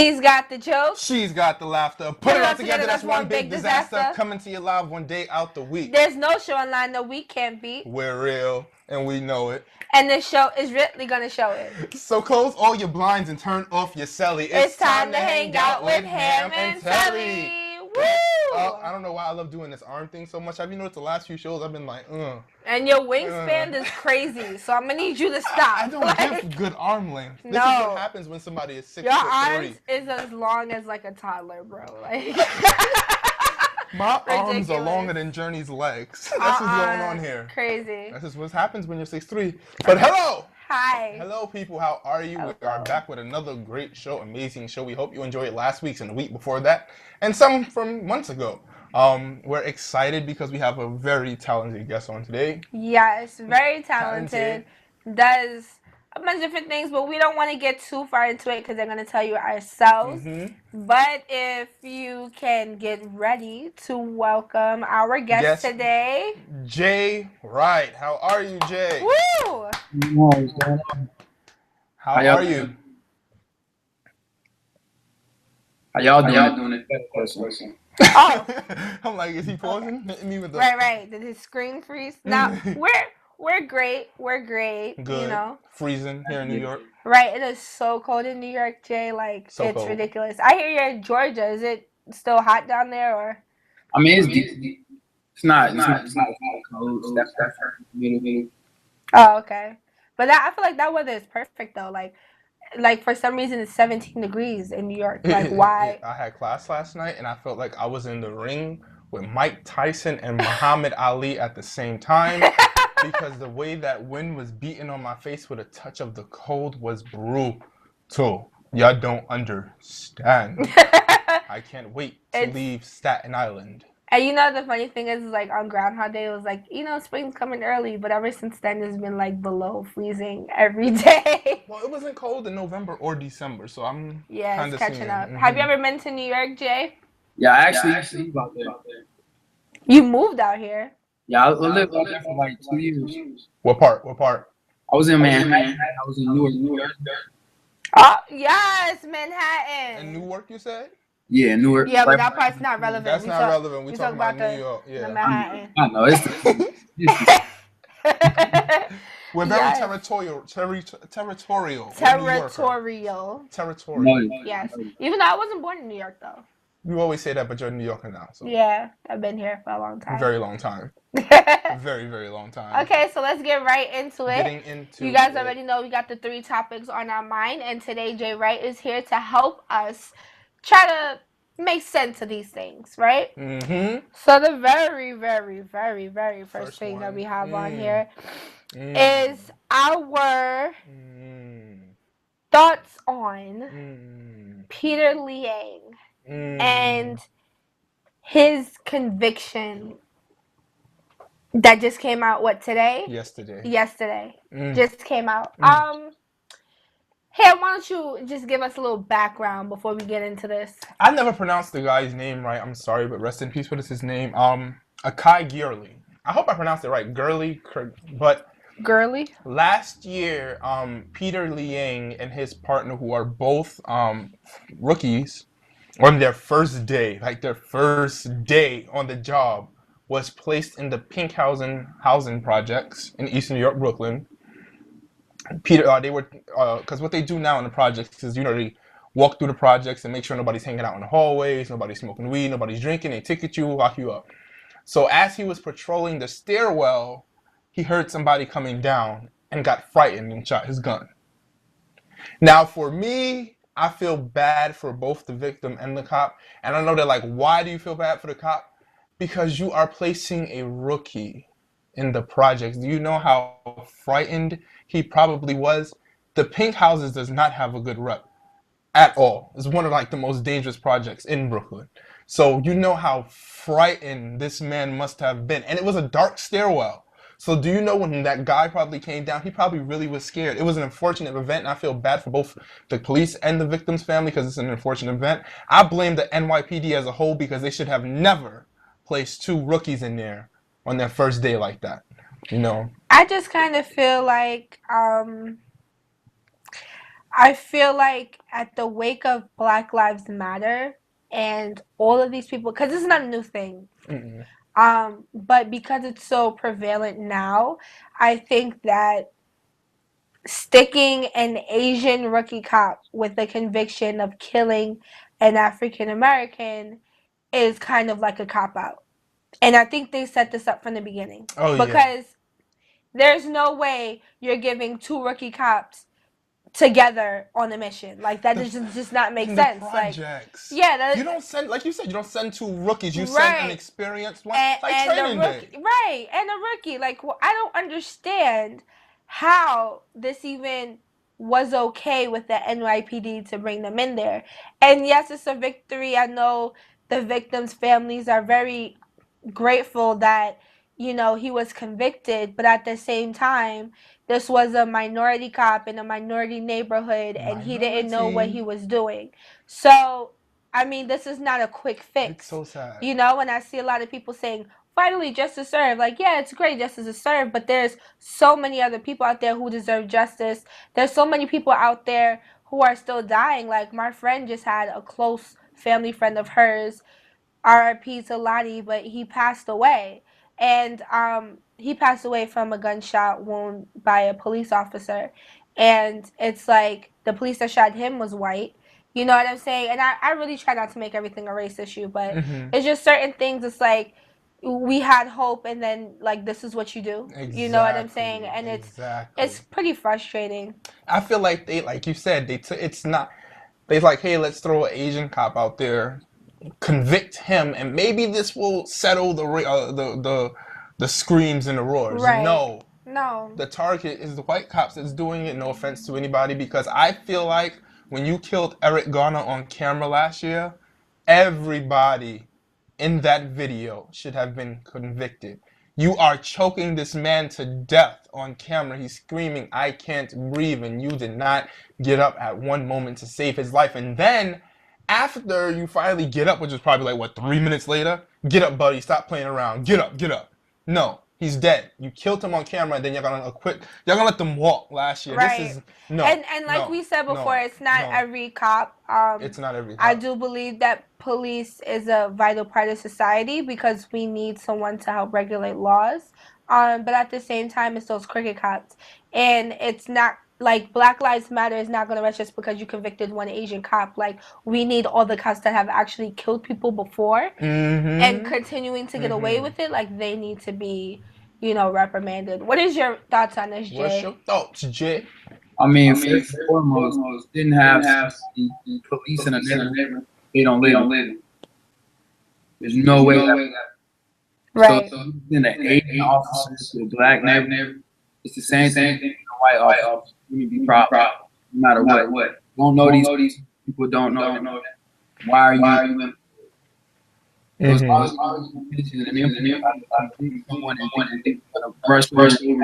He's got the jokes. She's got the laughter. Put it all together, that's one big disaster. Coming to you live one day out the week. There's no show online that we can't beat. We're real, and we know it. And this show is really going to show it. So close all your blinds and turn off your celly. It's time to hang out with Ham and Telly. Woo! I don't know why I love doing this arm thing so much. Have you noticed the last few shows I've been like, And your wingspan is crazy, so I'm going to need you to stop. I don't give good arm length. No. This is what happens when somebody is 6'3". Your arms is as long as like a toddler, bro. Like my arms are longer than Journey's legs. That's what's going on here. Crazy. That's just what happens when you're 6'3". But hello! Hi. Hello, people. How are you? Hello. We are back with another great show, amazing show. We hope you enjoyed last week's and the week before that, and some from months ago. We're excited because we have a very talented guest on today. Yes, very talented. Does a bunch of different things, but we don't want to get too far into it because they're going to tell you ourselves. But if you can get ready to welcome our guest today, Jay Wright. How are you, Jay? Woo! How are you? How y'all doing it? Oh. I'm like, is he pausing? Hitting me with the... Right. Did his screen freeze? No, we're great. We're great. Good. You know. Freezing here in New York. Right. It is so cold in New York, Jay. Like, so it's cold. ridiculous. I hear you're in Georgia. Is it still hot down there, or? I mean, it's not cold. That's Oh, okay. But I feel like that weather is perfect though. Like for some reason it's 17 degrees in New York. Like why? I had class last night and I felt like I was in the ring with Mike Tyson and Muhammad Ali at the same time because the way that wind was beating on my face with a touch of the cold was brutal. Y'all don't understand. I can't wait to leave Staten Island. And you know the funny thing is like on Groundhog Day it was like, you know, spring's coming early, but ever since then it's been like below freezing every day. Well, it wasn't cold in November or December, so I'm it's catching up. Have you ever been to New York, Jay? Yeah, I actually moved out there. You moved out here? Yeah, I lived out there for like 2 years. What part? I was in Manhattan. I was in Newark. Oh, yes, Manhattan. In Newark, you said? Yeah, Newark. Yeah, but that part's not relevant. That's not relevant. We talking about New York. Yeah. The Manhattan. I know. We're very territorial. Yes. Even though I wasn't born in New York, though. You always say that, but you're a New Yorker now. So. Yeah, I've been here for a long time. Very long time. Very, very long time. Okay, so let's get right into it. You guys already know we got the 3 topics on our mind, and today Jay Wright is here to help us try to make sense of these things, right? So the very, very, very, very first thing that we have on here is our thoughts on Peter Liang and his conviction that just came out, today? Yesterday. Just came out. Hey, why don't you just give us a little background before we get into this? I never pronounced the guy's name right. I'm sorry, but rest in peace. What is his name? Akai Gurley. I hope I pronounced it right. Gurley. Last year, Peter Liang and his partner, who are both rookies, on their first day on the job, was placed in the pink housing projects in East New York, Brooklyn. Peter, they were, because what they do now in the projects is, they walk through the projects and make sure nobody's hanging out in the hallways, nobody's smoking weed, nobody's drinking, they ticket you, lock you up. So as he was patrolling the stairwell, he heard somebody coming down and got frightened and shot his gun. Now for me, I feel bad for both the victim and the cop. And I know they're like, why do you feel bad for the cop? Because you are placing a rookie in the projects. Do you know how frightened he probably was? The pink houses does not have a good rep at all. It's one of the most dangerous projects in Brooklyn. So you know how frightened this man must have been. And it was a dark stairwell. So do you know when that guy probably came down, he probably really was scared. It was an unfortunate event, and I feel bad for both the police and the victim's family because it's an unfortunate event. I blame the NYPD as a whole because they should have never placed 2 rookies in there on their first day like that. I just kind of feel like I feel like at the wake of Black Lives Matter and all of these people, because this is not a new thing, but because it's so prevalent now, I think that sticking an Asian rookie cop with the conviction of killing an African American is kind of like a cop out. And I think they set this up from the beginning. Oh, because there's no way you're giving two rookie cops together on a mission. Like that does just not make sense. Projects. Like, yeah, you don't send, like you said, you don't send two rookies. You right. send an experienced one, and, like and training rookie, day. Right, and a rookie. Like, well, I don't understand how this even was okay with the NYPD to bring them in there. And yes, it's a victory. I know the victims' families are very grateful that, you know, he was convicted, but at the same time, this was a minority cop in a minority neighborhood and he didn't know what he was doing. So, I mean, this is not a quick fix. It's so sad. You know, and I see a lot of people saying, finally, justice served. Like, yeah, it's great, justice is served, but there's so many other people out there who deserve justice. There's so many people out there who are still dying. Like, my friend just had a close family friend of hers, RIP to Lottie, but he passed away. And he passed away from a gunshot wound by a police officer. And it's like the police that shot him was white. You know what I'm saying? And I really try not to make everything a race issue, but it's just certain things. It's like we had hope, and then like this is what you do. Exactly. You know what I'm saying? And it's pretty frustrating. I feel like they, like you said, it's not. They like, hey, let's throw an Asian cop out there, convict him, and maybe this will settle the screams and the roars. Right. No. The target is the white cops that's doing it. No offense to anybody, because I feel like when you killed Eric Garner on camera last year, everybody in that video should have been convicted. You are choking this man to death on camera. He's screaming, I can't breathe, and you did not get up at one moment to save his life. And then, after you finally get up, which is probably like, 3 minutes later? Get up, buddy, stop playing around. Get up. No, he's dead. You killed him on camera, and then you're gonna acquit. You're gonna let them walk last year. Right. This is no. And like we said before, it's not every cop. It's not every cop. I do believe that police is a vital part of society because we need someone to help regulate laws. But at the same time, it's those cricket cops, and it's not like Black Lives Matter is not going to rest just because you convicted one Asian cop. Like, we need all the cops that have actually killed people before and continuing to get away with it. Like, they need to be, you know, reprimanded. What is your thoughts on this, Jay? What's your thoughts, Jay? I mean, first and foremost, didn't have the police in a neighborhood. They don't live. There's no way that. Right. So in an Asian officer to a black neighbor, it's the same thing in a white officer. You be proud, no matter what. Don't know these people. Don't know. Why are you in? Because I was mentioning I think someone and brush over. Come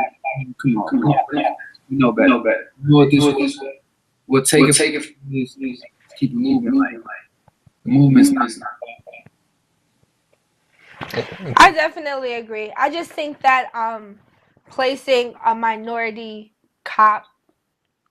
on. You know better. You know what this will take it. Keep it moving. Like the movement's not. I definitely agree. I just think that placing a minority cop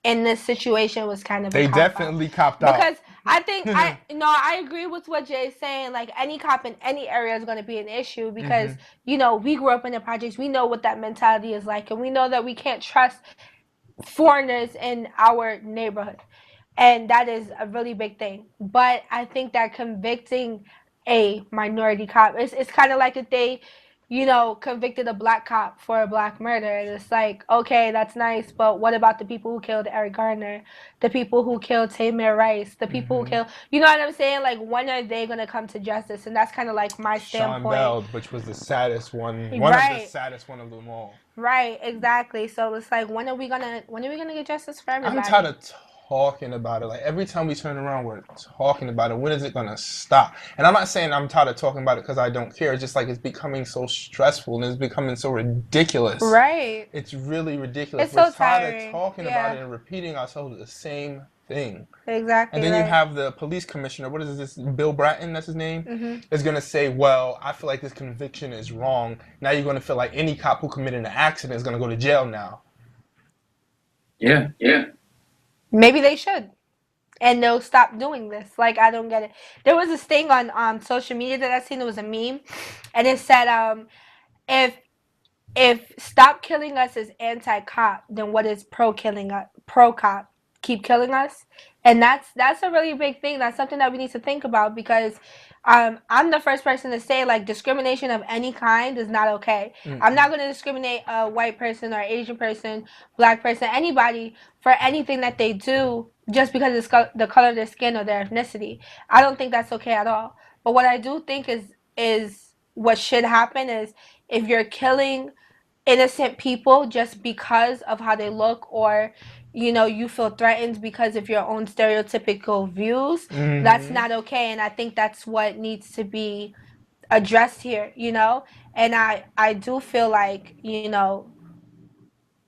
in this situation was kind of they definitely copped out. Because I think I agree with what Jay's saying. Like, any cop in any area is going to be an issue because you know, we grew up in the projects. We know what that mentality is like, and we know that we can't trust foreigners in our neighborhood, and that is a really big thing. But I think that convicting a minority cop, it's kind of like if they, you know, convicted a black cop for a black murder, and it's like, okay, that's nice, but what about the people who killed Eric Garner, the people who killed Tamir Rice, the people who killed, you know what I'm saying? Like, when are they gonna come to justice? And that's kind of like my standpoint. Sean Bell, which was the saddest one of the saddest one of them all. Right, exactly. So it's like, when are we gonna get justice for everybody? I'm tired of talking about it. Like, every time we turn around, we're talking about it. When is it gonna stop? And I'm not saying I'm tired of talking about it because I don't care. It's just like, it's becoming so stressful and it's becoming so ridiculous. Right. It's really ridiculous. We're so tired of talking about it and repeating ourselves the same thing. Exactly. And then you have the police commissioner, what is this, Bill Bratton, that's his name, is going to say, well, I feel like this conviction is wrong. Now you're going to feel like any cop who committed an accident is going to go to jail now. Yeah. Maybe they should. And they'll stop doing this. Like, I don't get it. There was this thing on social media that I seen. It was a meme. And it said, if stop killing us is anti-cop, then what is pro-killing us? Pro-cop. Keep killing us? And that's a really big thing. That's something that we need to think about because I'm the first person to say, like, discrimination of any kind is not okay. I'm not going to discriminate a white person or Asian person, black person, anybody for anything that they do just because it's the color of their skin or their ethnicity. I don't think that's okay at all. But what I do think is what should happen is if you're killing innocent people just because of how they look, or you feel threatened because of your own stereotypical views, that's not okay. And I think that's what needs to be addressed here. And I do feel like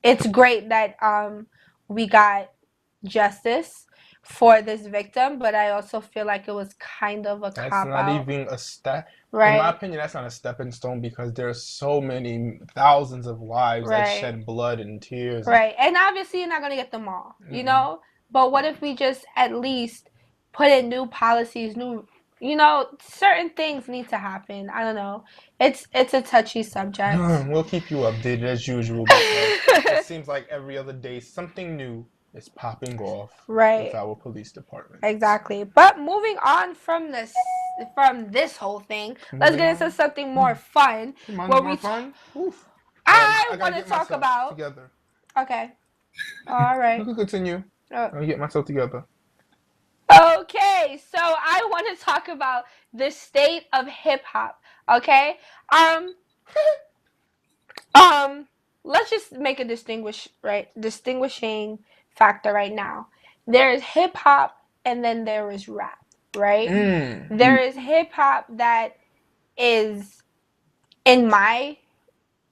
it's great that we got justice for this victim, but I also feel like it was kind of a cop out. That's not even a step. Right. In my opinion, that's not a stepping stone because there's so many thousands of lives that shed blood and tears. Right. And obviously you're not going to get them all, But what if we just at least put in new policies, certain things need to happen. I don't know. It's a touchy subject. We'll keep you updated as usual because it seems like every other day something new is popping off with our police department. Exactly. But moving on from this whole thing, let's get into something more fun. More fun? I want to talk about. Together. Okay. All right. You can continue. I'll get myself together. Okay, so I want to talk about the state of hip hop. Okay, let's just make a distinguishing factor right now. There is hip hop, and then there is rap. Right? There is hip hop that is, in my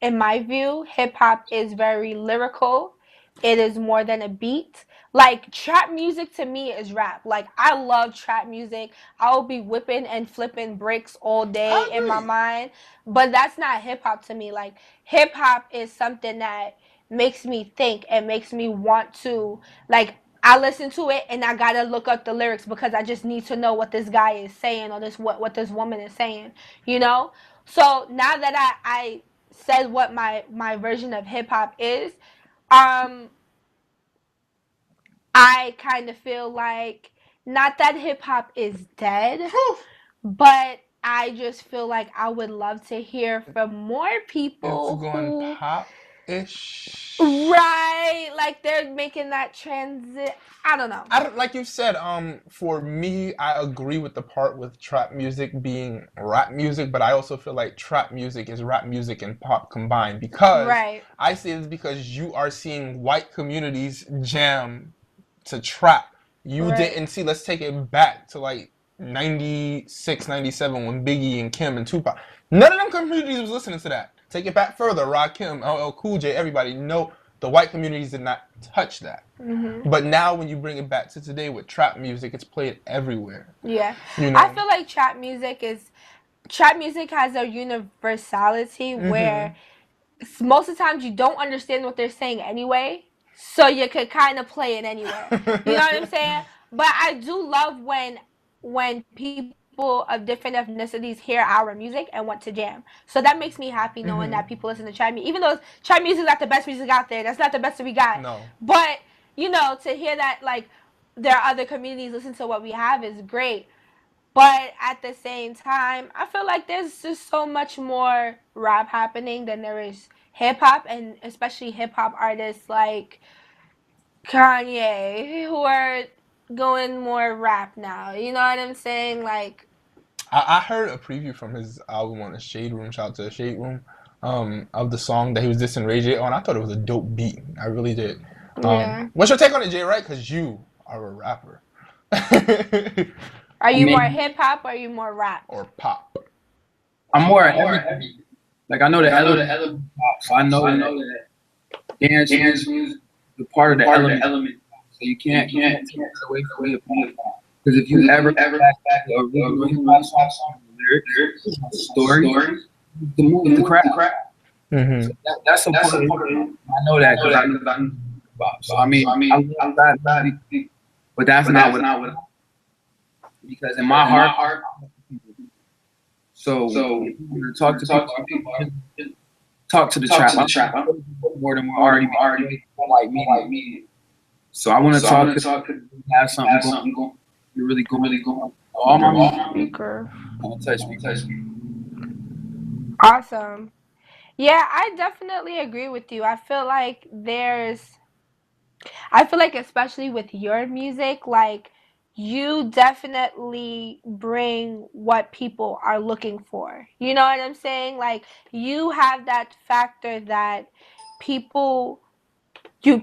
view, hip hop is very lyrical. It is more than a beat. Like, trap music to me is rap. Like, I love trap music. I'll be whipping and flipping bricks all day in my mind. But that's not hip-hop to me. Like, hip-hop is something that makes me think and makes me want to, like, I listen to it and I gotta look up the lyrics because I just need to know what this guy is saying or what this woman is saying, So now that I said what my version of hip-hop is, I kind of feel like, not that hip-hop is dead, but I just feel like I would love to hear from more people it's going pop-ish. Right, like they're making that transit. I don't know. Like you said, for me, I agree with the part with trap music being rap music, but I also feel like trap music is rap music and pop combined because I say this because you are seeing white communities jam to trap. You didn't see, let's take it back to like 96, 97 when Biggie and Kim and Tupac. None of them communities was listening to that. Take it back further, Rakim, LL Cool J, everybody. No, the white communities did not touch that. But now when you bring it back to today with trap music, it's played everywhere. Yeah. I feel like trap music has a universality where most of the times you don't understand what they're saying anyway. So you could kind of play it anywhere. You know what I'm saying? But I do love when people of different ethnicities hear our music and want to jam. So that makes me happy knowing that people listen to trap music. Even though trap music is not the best music out there. That's not the best that we got. No. But, to hear that, like, there are other communities listen to what we have is great. But at the same time, I feel like there's just so much more rap happening than there is hip-hop, and especially hip-hop artists like Kanye, who are going more rap now. You know what I'm saying? Like, I heard a preview from his album on the Shade Room, shout out to the Shade Room, of the song that he was dissing Ray J on. I thought it was a dope beat. I really did. What's your take on it, Jay Wright? Because you are a rapper. Are you more hip-hop or are you more rap? Or pop? I'm more heavy. Like, I know the element pop, so I know that dance music is part of the element. So you can't take it away from hip hop. Because if you ever back a real hip hop song, lyrics, stories, the crap. So that's important. I know that because bop. So I mean, I love that music, but that's not what. Because in my heart, so if you want to talk to people, talk to the trap. I'm more than already like me. So I want to talk to have something going. You're really going. All my music. Speaker. Touch me. Awesome. Yeah, I definitely agree with you. I feel like especially with your music, like you definitely bring what people are looking for. You know what I'm saying? Like you have that factor that people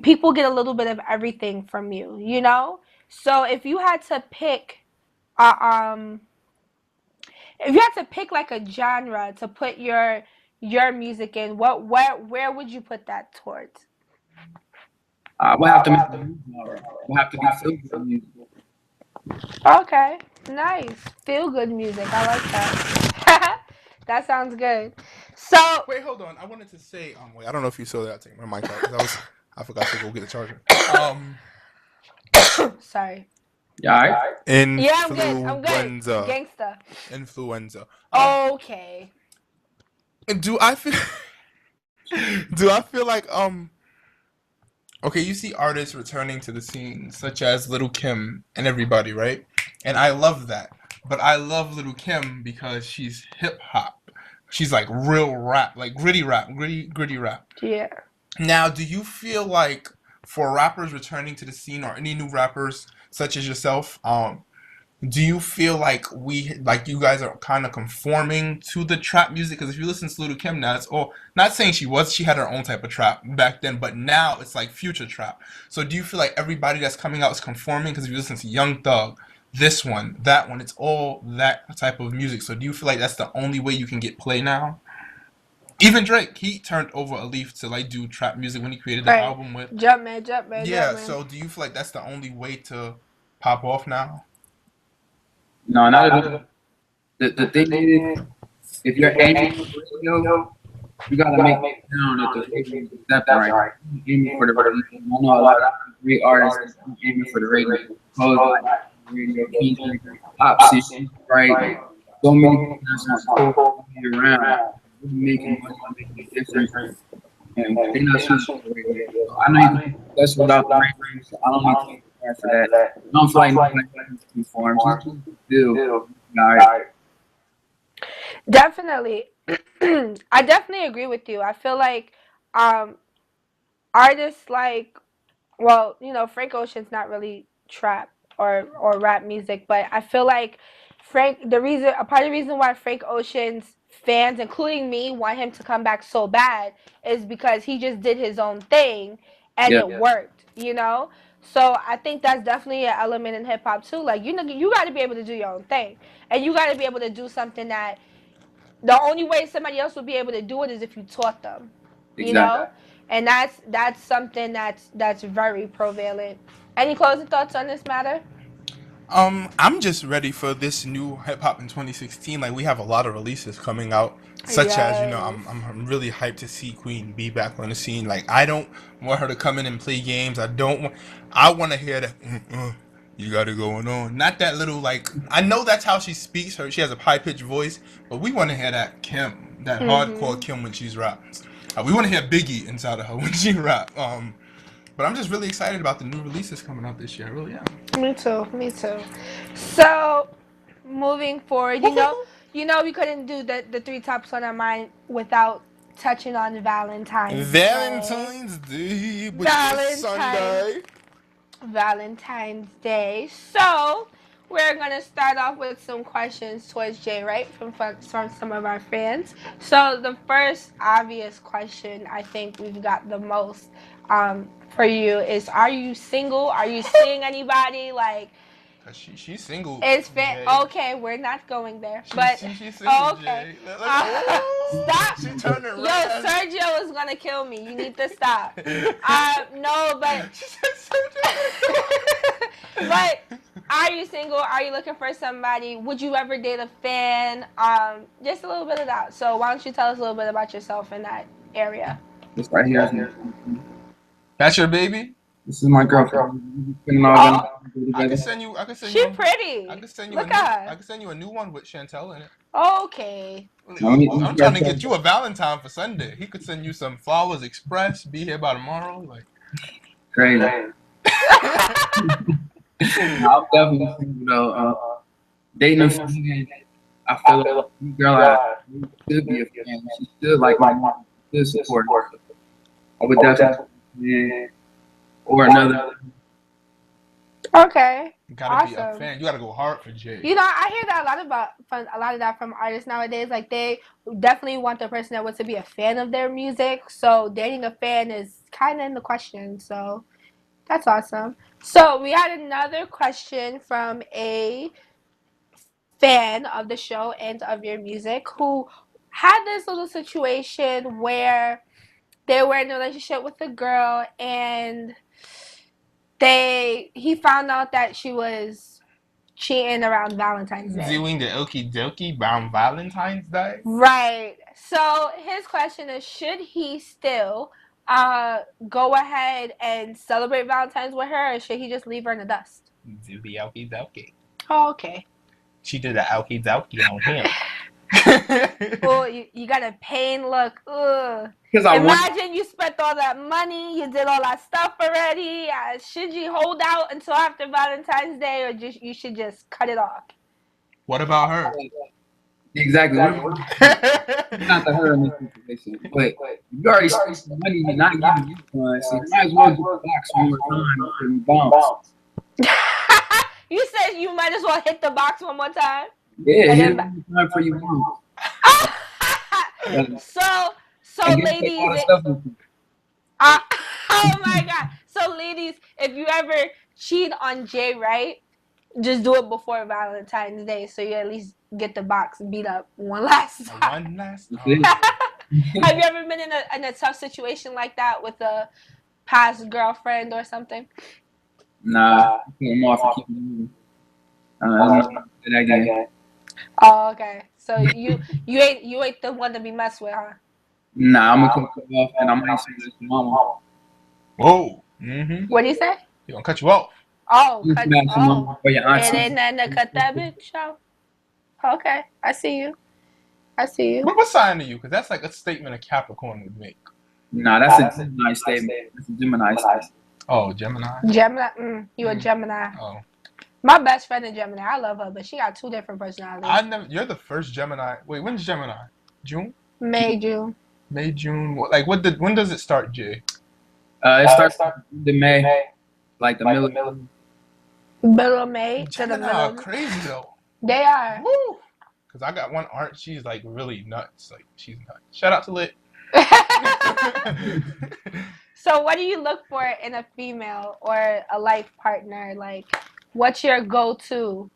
people get a little bit of everything from you, you know? So uh, um if you had to pick like a genre to put your music in, where would you put that towards? We'll have to make a new genre. We'll have to be feel good music. Okay, nice. Feel good music. I like that. That sounds good. So wait, hold on. I wanted to say, wait, I don't know if you saw that. Take my mic out because I forgot to go get the charger. sorry. Yeah, all right. Yeah, I'm good. I'm good. Gangsta. Influenza. Okay. Do I feel? Do I feel like Okay, you see artists returning to the scene, such as Little Kim and everybody, right? And I love that. But I love Little Kim because she's hip hop. She's like real rap, like gritty rap, gritty rap. Yeah. Now, do you feel like for rappers returning to the scene or any new rappers such as yourself, do you feel like you guys are kind of conforming to the trap music? Because if you listen to Little Kim now, it's all not saying she had her own type of trap back then, but now it's like future trap. So do you feel like everybody that's coming out is conforming? Because if you listen to Young Thug, this one, that one, it's all that type of music. So do you feel like that's the only way you can get play now? Even Drake, he turned over a leaf to like do trap music when he created the album with Jumpman. Yeah. So do you feel like that's the only way to pop off now? No, not at all. The thing is, if you're aiming for the radio, you gotta make it sound that the radio is accepting right. Aiming for the radio. I know a lot of great artists aiming for the radio. Cause like radio, Kendrick, pop scene, right? So many people that's not cool around. Making money, making a difference, and they're not shooting for the radio. So I know you that's without the radio. So I don't need to be prepared for that. I don't feel like conforms. Still, alright. Definitely. I definitely agree with you. I feel like um artists like well, Frank Ocean's not really trap or rap music, but I feel like a part of the reason why Frank Ocean's fans, including me, want him to come back so bad is because he just did his own thing and it worked, So I think that's definitely an element in hip hop too. Like you got to be able to do your own thing, and you got to be able to do something that the only way somebody else will be able to do it is if you taught them, Exactly. and that's something that's very prevalent. Any closing thoughts on this matter? I'm just ready for this new hip hop in 2016. Like we have a lot of releases coming out, such as I'm really hyped to see Queen be back on the scene. Like I don't want her to come in and play games. I want to hear that. You got it going on. Not that little like. I know that's how she speaks. She has a high pitched voice, but we want to hear that Kim, that hardcore Kim when she's raps. We want to hear Biggie inside of her when she rap. But I'm just really excited about the new releases coming out this year. I really am. Me too. So, moving forward, we couldn't do the three tops on our mind without touching on Valentine's Day, which is Sunday. Valentine's Day. So, we're going to start off with some questions towards Jay, right? From some of our fans. So, the first obvious question I think we've got the most for you is, are you single? Are you seeing anybody? Like, she's single. It's okay, we're not going there. She's single, okay. Stop. She turned it Yo, Sergio is gonna kill me. You need to stop. No, but but are you single? Are you looking for somebody? Would you ever date a fan? Just a little bit of that. So why don't you tell us a little bit about yourself in that area? This right here. That's your baby? This is my girlfriend. Oh, I can send you. She pretty. I can send you Look a new. at her. I can send you a new one with Chantel in it. Okay. I'm trying to get you a Valentine for Sunday. He could send you some flowers express. Be here by tomorrow. Like crazy. I'm definitely single though. Dating a fan, I feel like a girl I should be a fan. She should like my mom. Should support her. I would definitely be or another. Okay. you gotta be a fan. You gotta go hard for Jay. You know, I hear that a lot of that from artists nowadays. Like they definitely want the person that wants to be a fan of their music. So dating a fan is kind of in the question. So that's awesome. So we had another question from a fan of the show and of your music who had this little situation where they were in a relationship with a girl and he found out that she was cheating around Valentine's Day. Doing the okie dokie around Valentine's Day? Right. So his question is, should he still go ahead and celebrate Valentine's with her, or should he just leave her in the dust? Do the okie dokie. Oh, okay. She did the okie dokie on him. Oh, you got a pain look. Ugh. Imagine you spent all that money, you did all that stuff already. Should you hold out until after Valentine's Day, or you should just cut it off? What about her? Exactly. Not the her in this situation, but you already spent some money. You're not giving you one, so you might as well get the box one more time and bounce. You said you might as well hit the box one more time. Yeah, hit it one more time for you bounce. So ladies, oh my god. So ladies, if you ever cheat on Jay, right, just do it before Valentine's Day, so you at least get the box beat up one last time. One last time. Have you ever been in a tough situation like that with a past girlfriend or something? Nah, I'm off to keep moving. Again. Oh, okay. So you ain't the one to be messed with, huh? Nah, I'm gonna cut you off, and I might say this to mama. Whoa. Mm-hmm. What do you say? He gonna cut you off. Oh, It ain't nothing to cut that bitch off. Okay, I see you. What sign are you? Because that's like a statement a Capricorn would make. Nah, that's a Gemini statement. That's a Gemini statement. Oh, Gemini? Gemini? You a Gemini. Oh. My best friend is Gemini. I love her, but she got two different personalities. You're the first Gemini. Wait, when's Gemini? June? May, June. When does it start, Jay? It starts in May, like the middle. Middle of May to the middle. Are crazy though. They are. Woo! Because I got one aunt, she's like really nuts. Like she's nuts. Shout out to Lit. So what do you look for in a female or a life partner? Like, what's your go-to?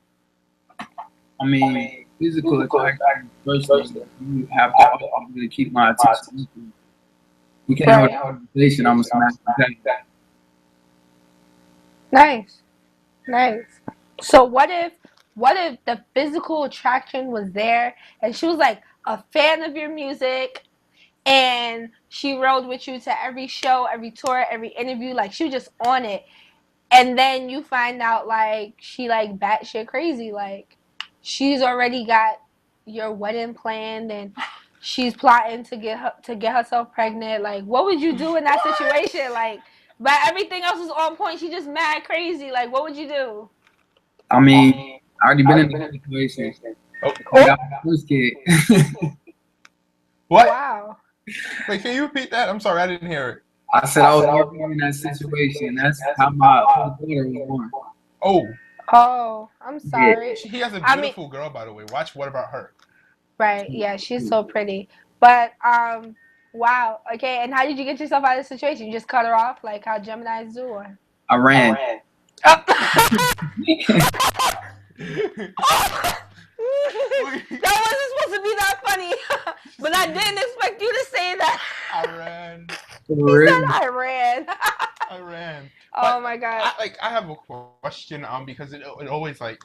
I mean, physical attraction. First thing, you have to really keep my attention. You can't have a conversation. I'm a smash that. Nice. So what if the physical attraction was there and she was like a fan of your music and she rode with you to every show, every tour, every interview, like she was just on it, and then you find out like she like batshit crazy, like she's already got your wedding planned and she's plotting to get herself pregnant. Like, what would you do in that situation? Like, but everything else is on point. She just mad crazy. Like, what would you do? I mean, I already been in that situation. I got my first kid. What? Wow. Wait, can you repeat that? I'm sorry, I didn't hear it. I said I was already in that situation. That's how my daughter was born. Oh, I'm sorry. Yeah. He has a beautiful girl, by the way. Watch What About Her. Right. Yeah, she's so pretty. But wow. Okay. And how did you get yourself out of the situation? You just cut her off, like how Geminis do, or? I ran. That wasn't supposed to be that funny, but I didn't expect you to say that. I ran. He said I ran. I ran. Oh my god. I have a question because it always like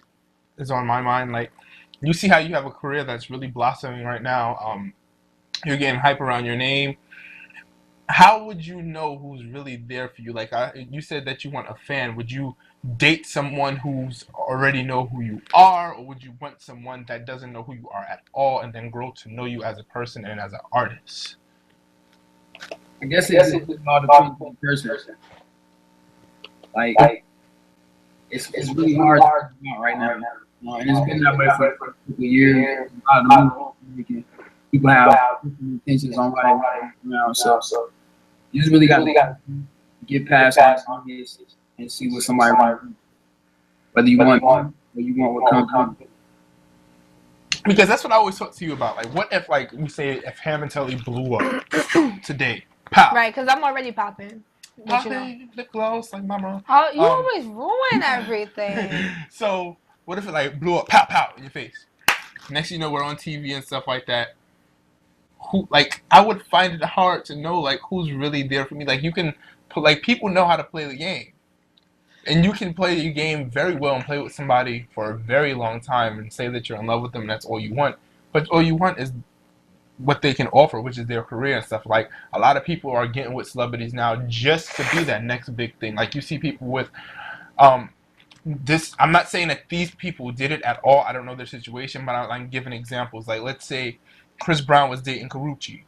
is on my mind. Like, you see how you have a career that's really blossoming right now. You're getting hype around your name. how would you know who's really there for you? Like you said that you want a fan. Would you date someone who's already know who you are, or would you want someone that doesn't know who you are at all and then grow to know you as a person and as an artist? I guess it's all depends on the person. Like it's really hard to figure out right now. And it's been that way for a couple of years. A lot of people have different intentions on why they want to around. So you just really got to get past that and see what somebody wants. Whether you want what comes. Because that's what I always talk to you about. Like, what if, like, we say if HamandTelly blew up today? Pow. Right, because I'm already popping. Popping, lip gloss, like mama. Oh, you always ruin everything. So, what if it, like, blew up, pow, pow, in your face? Next thing you know, we're on TV and stuff like that. Who, like, I would find it hard to know, like, who's really there for me. Like, you can, like, people know how to play the game. And you can play your game very well and play with somebody for a very long time and say that you're in love with them and that's all you want. But all you want is what they can offer, which is their career and stuff. Like, a lot of people are getting with celebrities now just to be that next big thing. Like, you see people with this. I'm not saying that these people did it at all. I don't know their situation, but I'm giving examples. Like, let's say Chris Brown was dating Karrueche.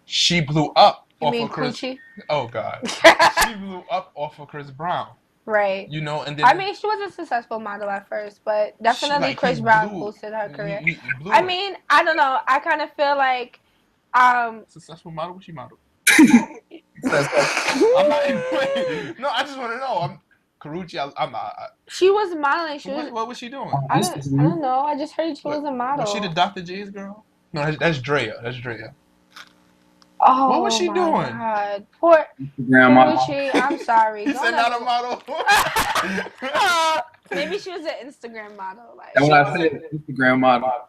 She blew up off of Chris. Oh God, she blew up off of Chris Brown. Right. You know, and then I mean, she was a successful model at first, but definitely Chris Brown boosted her career. I mean, I don't know. I kind of feel like successful model. Was she model? I'm not even, no, I just want to know. Karrueche, she was modeling. What was she doing? I don't know. I just heard she was a model. Was she the Dr. J's girl? No, that's Drea. That's Drea. Oh, what was she doing? God. Poor Karrueche. I'm sorry. You said not a model. Maybe she was an Instagram model. Like, that's what I said. Instagram model.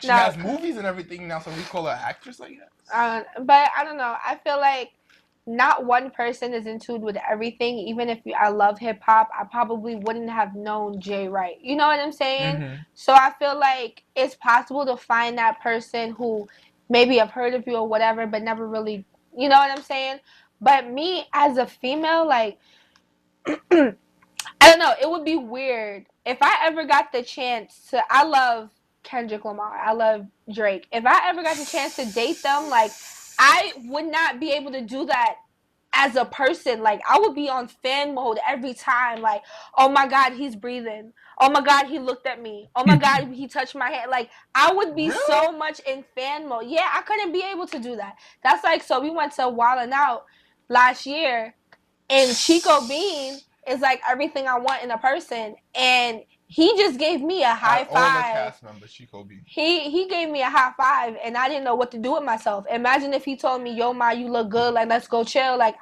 She has movies and everything now, so we call her an actress, I guess. But I don't know. I feel like not one person is in tune with everything. Even if I love hip hop, I probably wouldn't have known Jay Wright. You know what I'm saying? Mm-hmm. So I feel like it's possible to find that person who maybe have heard of you or whatever, but never really, you know what I'm saying? But me as a female, like, I don't know. It would be weird if I ever got the chance to. I love Kendrick Lamar. I love Drake. If I ever got the chance to date them, like, I would not be able to do that as a person. Like, I would be on fan mode every time. Like, oh my God, he's breathing. Oh my God, he looked at me. Oh my God, he touched my hand. Like, I would be so much in fan mode. Yeah, I couldn't be able to do that. That's like, so we went to Wild 'N Out last year, and Chico Bean is like everything I want in a person, and he just gave me a high five. All the cast members, Chico Bean. He gave me a high five, and I didn't know what to do with myself. Imagine if he told me, "Yo, Ma, you look good. Like, let's go chill." Like,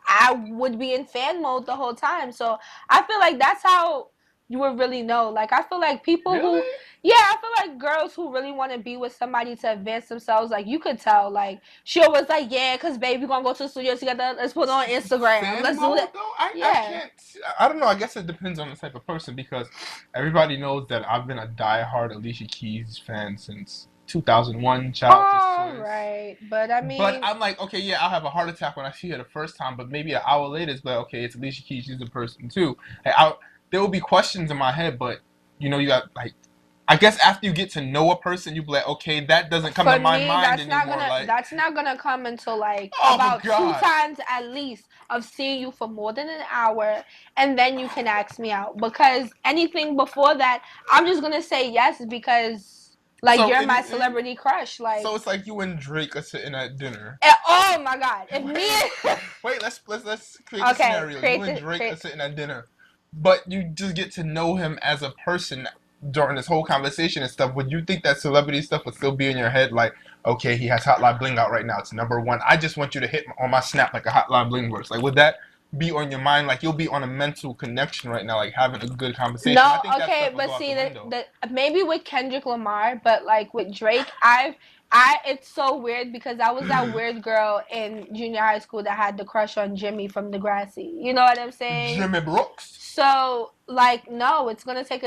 I would be in fan mode the whole time. So I feel like that's how you would really know. Like, I feel like people who, I feel like girls who really want to be with somebody to advance themselves, like, you could tell. Like, she always like, yeah, because baby, we're going to go to the studio together. Let's put it on Instagram. Fan let's mode, do it. Though? I don't know. I guess it depends on the type of person, because everybody knows that I've been a diehard Alicia Keys fan since 2001. Shout out to Swiss. Right. But I mean, but I'm like, okay, yeah, I'll have a heart attack when I see her the first time, but maybe an hour later it's like, okay, it's Alicia Keys, she's a person too. There will be questions in my head, but you know, you got, like, I guess after you get to know a person, you be like, okay, that doesn't come to my mind anymore. That's not gonna come until like about 2 times at least of seeing you for more than an hour, and then you can ask me out. Because anything before that, I'm just gonna say yes because, like, you're my celebrity crush. Like, so it's like you and Drake are sitting at dinner. Oh my God! If me wait, let's create a scenario. You and Drake are sitting at dinner, but you just get to know him as a person during this whole conversation and stuff. Would you think that celebrity stuff would still be in your head? Like, okay, he has Hotline Bling out right now. It's #1. I just want you to hit on my snap like a Hotline Bling verse. Like, would that be on your mind? Like, you'll be on a mental connection right now, like having a good conversation. No, I think okay, but see, maybe with Kendrick Lamar, but like with Drake, it's so weird because I was that weird girl in junior high school that had the crush on Jimmy from Degrassi. You know what I'm saying? Jimmy Brooks. So, like, no, it's gonna take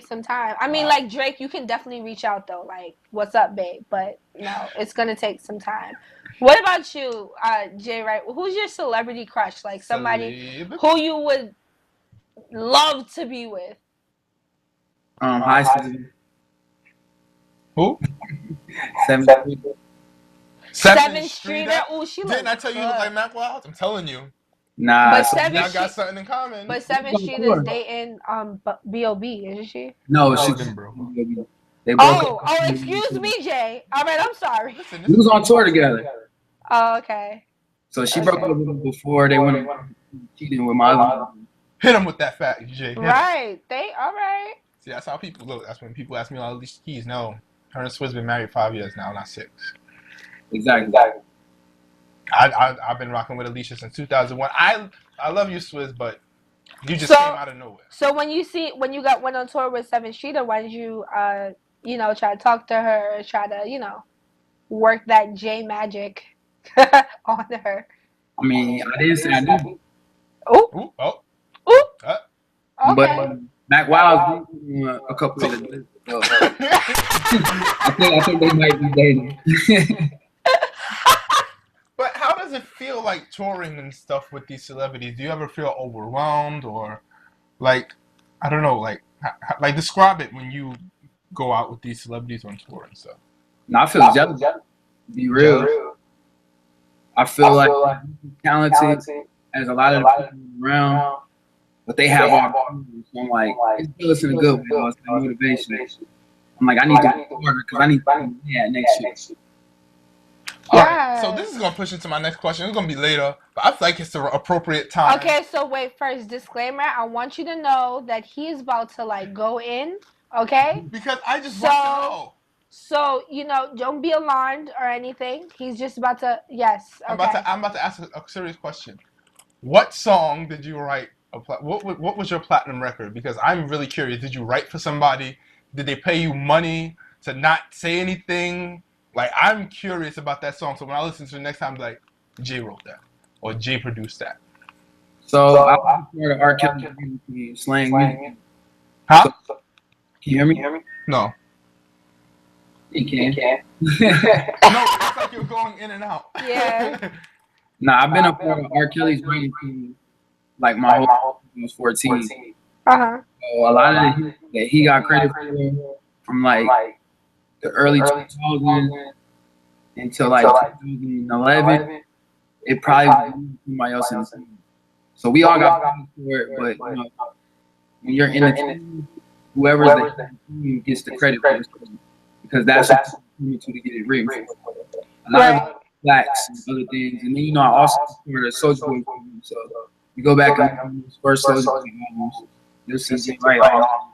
some time. I mean, like, Drake, you can definitely reach out though. Like, what's up, babe? But no, it's gonna take some time. What about you, Jay Wright? Who's your celebrity crush? Like somebody who you would love to be with? High school. Who? 7th Streeter. Oh, she looks Didn't I tell you you look like Mac Wild? I'm telling you. Nah, but so y'all got something in common. But 7th Streeter's dating B.O.B. Isn't she? No, she's bro. They broke up. Excuse me, Jay. All right, I'm sorry. Listen, we was on tour together. Oh, okay. So she broke up with him before they went cheating with my other. Hit him with that fact, Jay. Right. They all right. See, that's how people look. That's when people ask me all these keys. No, her and Swizz been married 5 years now, not 6. Exactly. I've been rocking with Alicia since 2001. I love you, Swizz, but you just came out of nowhere. So when you went on tour with 7th Streeter, why did you try to talk to her, try to work that J magic on her? I mean, I didn't say I did. Oh. Okay. But Mac Wild a couple of days ago. I think they might be dating. But how does it feel like touring and stuff with these celebrities? Do you ever feel overwhelmed or like, I don't know, like describe it when you go out with these celebrities on tour and stuff? No, I feel jealous. Be real. I feel like talented as a lot of the people around, but they have all the so I'm like, it's jealous in a good way. It's like motivation. I'm like, I need to get harder because I need to be that next year. All right, so this is going to push into my next question. It's going to be later, but I feel like it's the appropriate time. Okay, so wait, first, disclaimer. I want you to know that he is about to, go in, okay? Because I just want to know. So, don't be alarmed or anything. He's just about to, yes, okay. I'm about to ask a serious question. What song did you write? What was your platinum record? Because I'm really curious. Did you write for somebody? Did they pay you money to not say anything? Like, I'm curious about that song. So when I listen to it next time, I'm like, Jay wrote that. Or Jay produced that. So I was part of R. Kelly slang music. Huh? So, can you hear me? No. You can. No, it's like you're going in and out. Yeah. Nah, I've been a part of R. Kelly's writing team like my whole when I was 14. Uh-huh. So a lot of the that he got credit for from like the early 2000s until like 2011, it probably was somebody else in the team. So we all got credit for it, but when you're in the team, whoever's the team gets the credit for it because that's what you need to get it written for. A lot of blacks and other things, and then I also supported a Soulja Boy team. So you go back and his first Soulja Boy albums. This is right off.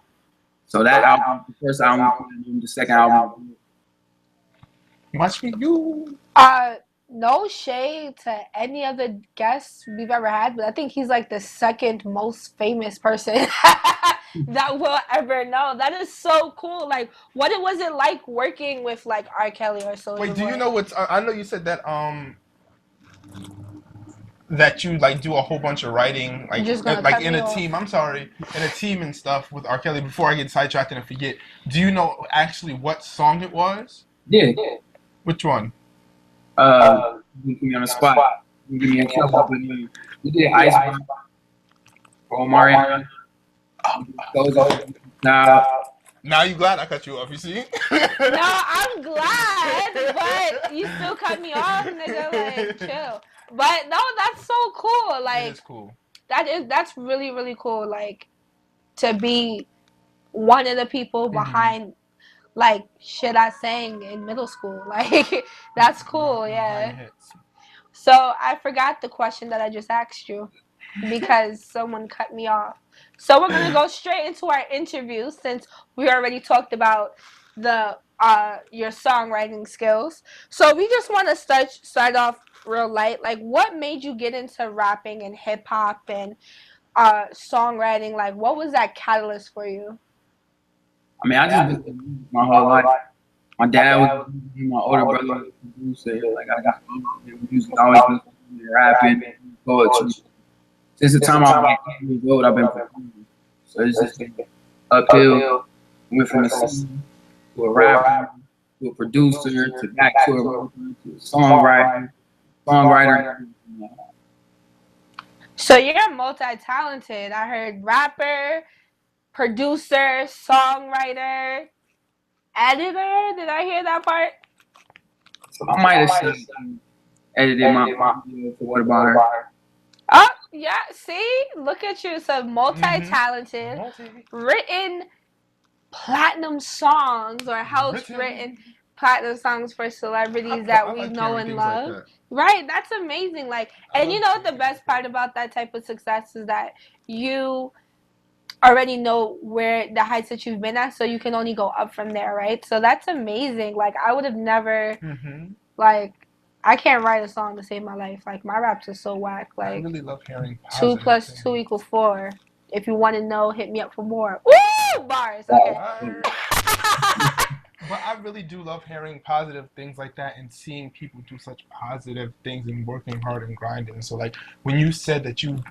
So that album, the first album, the second album. Must be you. No shade to any other guests we've ever had, but I think he's like the second most famous person that we'll ever know. That is so cool. Like, what was it like working with like R. Kelly or Soulja Boy? Wait, do you know what's? I know you said that that you like do a whole bunch of writing, like in a team. I'm sorry, in a team and stuff with R. Kelly. Before I get sidetracked and I forget, do you know actually what song it was? Yeah. Which one? You put me on the spot. You give me a couple, but we did Ice for Omarion. Now you glad I cut you off? You see? No, I'm glad, but you still cut me off, nigga. Like, chill. But no, that's so cool. Like, it is cool. That's really, really cool. Like, to be one of the people behind like shit I sang in middle school. Like, that's cool. Yeah. So I forgot the question that I just asked you because someone cut me off. So we're gonna go straight into our interview since we already talked about the your songwriting skills. So we just want to start off real light. Like, what made you get into rapping and hip hop and songwriting? Like, what was that catalyst for you? I mean, I just my whole life. My dad was my older brother was a producer. Like, I got music, always been rapping, poetry. Since the time I was 8 years old, I've been performing. So it's just been uphill. Went from a singer to a rapper to a producer to back to a songwriter. So you're multi-talented. I heard rapper, producer, songwriter, editor. Did I hear that part? So I might have edited my video for What About Her. Oh, yeah. See? Look at you. So multi-talented, written platinum songs or helped written platinum songs for celebrities that we know and love. Like right. That's amazing. Like, and you know what the best part about that type of success is that you already know where the heights that you've been at, so you can only go up from there, right? So that's amazing. Like, I would have never, like, I can't write a song to save my life. Like, my raps are so whack. Like, I really love hearing 2 + 2 = 4. If you want to know, hit me up for more. Woo! Bars. Okay. But I really do love hearing positive things like that and seeing people do such positive things and working hard and grinding. So, like, when you said that you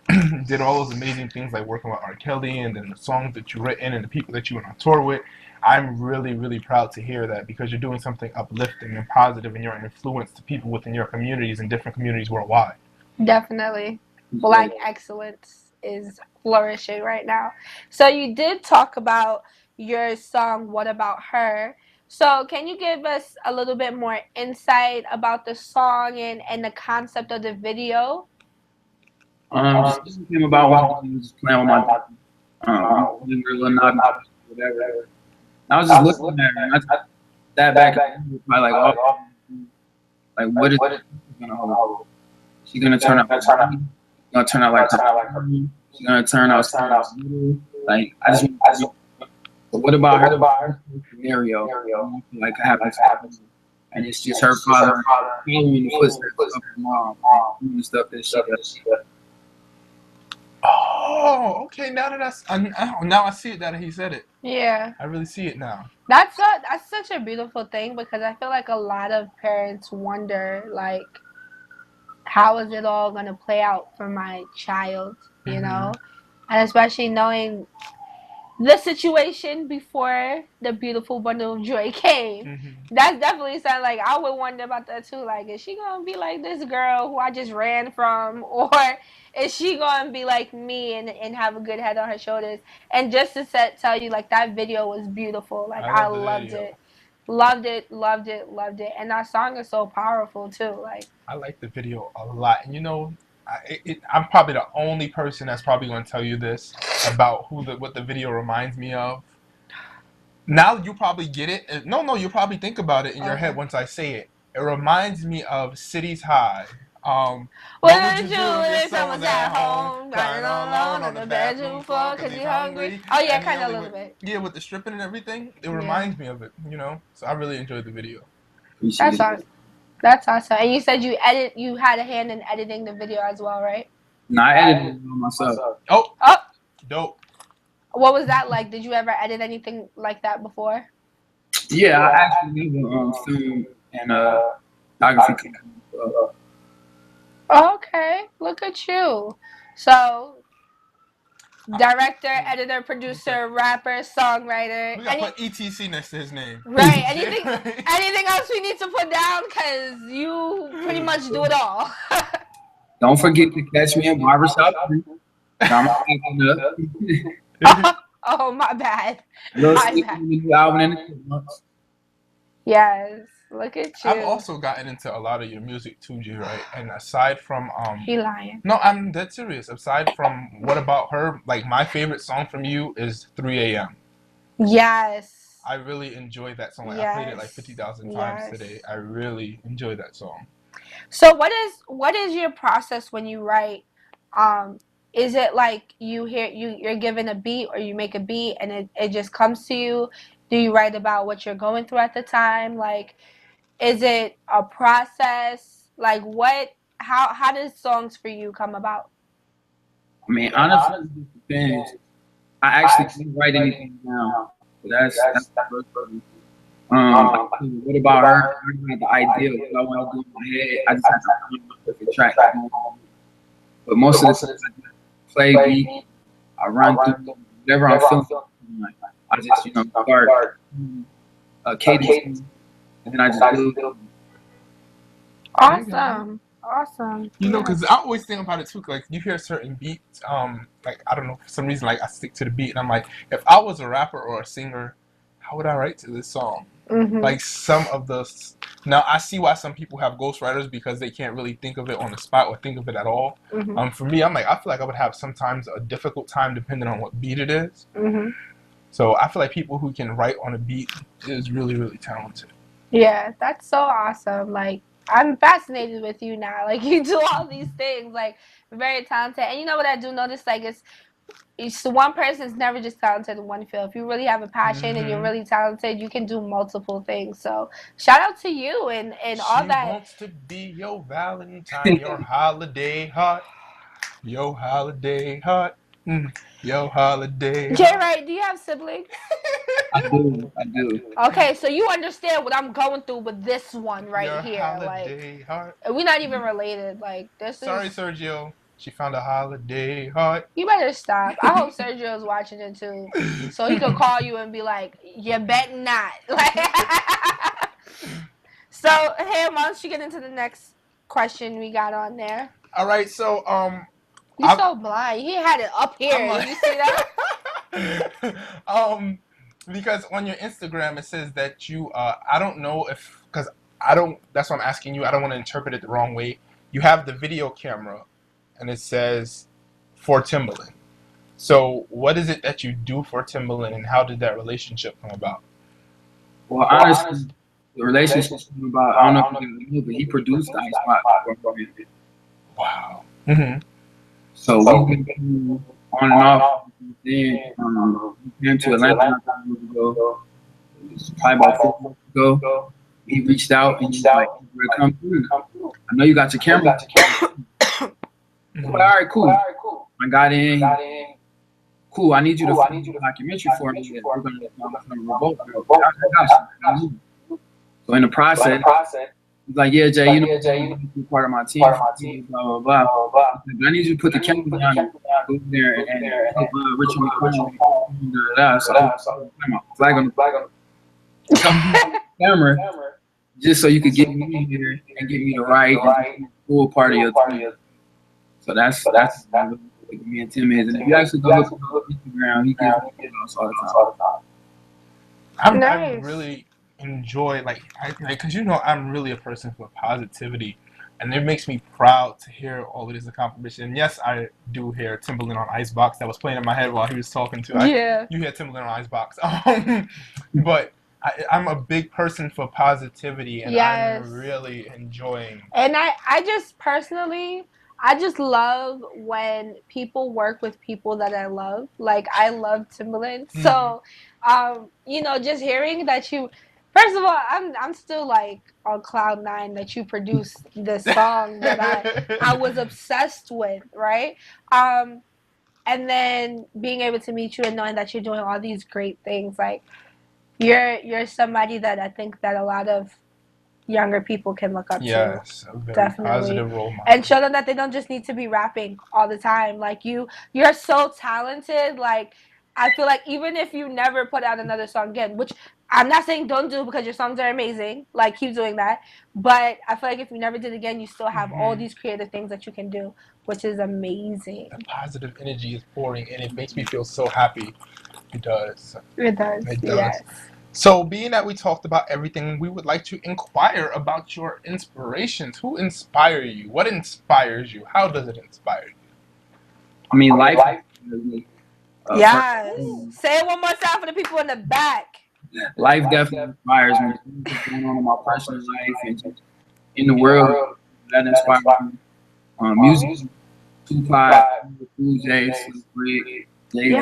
did all those amazing things like working with R. Kelly and then the songs that you written and the people that you went on tour with, I'm really, really proud to hear that because you're doing something uplifting and positive and you're an influence to people within your communities and different communities worldwide. Definitely. Black excellence is flourishing right now. So you did talk about your song, What About Her? So can you give us a little bit more insight about the song and the concept of the video? Just thinking about when I was playing with my whatever. I was just looking at her. I sat back and probably like, oh, like what is gonna hold? She's gonna turn out. Gonna turn out like her. She's gonna turn out like I just. But what about her scenario? Like happens, and it's just her father following the footsteps of her mom, doing the stuff that she does. Oh, okay. Now I see it. That he said it. Yeah, I really see it now. That's such a beautiful thing because I feel like a lot of parents wonder like, how is it all gonna play out for my child? You know, and especially knowing the situation before the beautiful bundle of joy came. That's definitely something like I would wonder about that too. Like, is she gonna be like this girl who I just ran from, or is she gonna be like me and have a good head on her shoulders? And just to tell you, like that video was beautiful. Like I loved it. Loved it, loved it, loved it. And that song is so powerful too. Like I like the video a lot. And you know, I'm probably the only person that's probably going to tell you this about what the video reminds me of. Now you probably get it. No, you probably think about it in your head once I say it. It reminds me of Cities High. What would you do if someone's at home, crying alone on the bedroom floor because you're hungry? Oh yeah, kind of a little bit. Yeah, with the stripping and everything, it reminds me of it. You know, so I really enjoyed the video. That's awesome. That's awesome. And you said you had a hand in editing the video as well, right? No, I edited it myself. Oh, dope. What was that like? Did you ever edit anything like that before? Yeah, I actually have film and photography. Okay, look at you. So, director, editor, producer, rapper, songwriter. We gotta put ETC next to his name. Right. Anything else we need to put down? Because you pretty much do it all. Don't forget to catch me in barbershop. Oh, my bad. Yes, look at you. I've also gotten into a lot of your music too, G, right? And aside from he lying. No, I'm dead serious. Aside from What About Her, like my favorite song from you is 3 a.m. Yes. I really enjoyed that song. Like I played it like 50,000 times today. I really enjoyed that song. So what is your process when you write? Is it like you're given a beat or you make a beat and it just comes to you? Do you write about what you're going through at the time? Like, is it a process? Like how does songs for you come about? I mean, honestly, it depends. I actually don't write anything down. That's the first person. What About Her? I had the idea of what I want to do in my head. I just have to find the perfect track. But most of the time, I play beat, I run through whatever I'm feeling. I just, start cadence. and then I just build. Awesome. Awesome. You know, because I always think about it too. Like you hear certain beats, like I don't know, for some reason, like I stick to the beat, and I'm like, if I was a rapper or a singer, how would I write to this song? Like some of the. Now I see why some people have ghostwriters because they can't really think of it on the spot or think of it at all. For me, I'm like, I feel like I would have sometimes a difficult time depending on what beat it is. So I feel like people who can write on a beat is really, really talented. Yeah, that's so awesome. Like, I'm fascinated with you now. Like, you do all these things, like, very talented. And you know what I do notice? Like, it's one person's never just talented in one field. If you really have a passion and you're really talented, you can do multiple things. So, shout out to you and all that. She wants to be your Valentine, your holiday heart, your holiday heart. Yo, holiday. Jay Wright, do you have siblings? I do. Okay, so you understand what I'm going through with this one right Your here. Holiday Like, heart. we're not even related. Like, this Sorry, is. Sergio. She found a holiday heart. You better stop. I hope Sergio's watching it too, so he could call you and be like, "You bet not." Like, so hey, why don't you get into the next question we got on there? All right, so You're so blind. He had it up here. Did you see that? Because on your Instagram it says that you I don't know if because I don't. That's what I'm asking you. I don't want to interpret it the wrong way. You have the video camera, and it says for Timbaland. So what is it that you do for Timbaland, and how did that relationship come about? Well, honestly, the relationship came about. I don't know if you know, but he produced the Ice Spot for me. Wow. So we've been on and off. Then we came to Atlanta not that long ago. It was probably about 4 months ago. He reached out and he's like, "We're come through. I know you got your camera." All right, cool. I got in. Cool. I need you to film a documentary for me. We're gonna revolt. So in the process, he's like, "Yeah, Jay, you know, you're part of my team. Blah blah blah. I need you to put the camera down, go there, and Rich on the so flag on the camera, just so you could get me in here and get me the right full part of your team." So that's me and Tim is. And if you actually go look on Instagram, he gives us all the time. I really enjoy because I'm really a person for positivity, and it makes me proud to hear all of this accomplishment. And yes, I do hear Timbaland on Icebox. That was playing in my head while he was talking to. You hear Timbaland on Icebox, but I'm a big person for positivity, and I'm really enjoying. And I just personally, I just love when people work with people that I love. Like, I love Timbaland. So, just hearing that you, first of all, I'm still like on cloud 9 that you produced this song that I was obsessed with, right? And then being able to meet you and knowing that you're doing all these great things, like you're somebody that I think that a lot of younger people can look up to. Yes, a very definitely positive role model. And show them that they don't just need to be rapping all the time. Like, you're so talented. Like, I feel like even if you never put out another song again, which I'm not saying don't do because your songs are amazing, like, keep doing that. But I feel like if you never did again, you still have all these creative things that you can do, which is amazing. The positive energy is pouring and it makes me feel so happy. It does. It does. Yes. So, being that we talked about everything, we would like to inquire about your inspirations. Who inspire you? What inspires you? How does it inspire you? I mean, life. Yes. Say it one more time for the people in the back. Life definitely inspires me. What's going on in my personal life and in the world, that inspires me. Music, Tupac, Jay, like.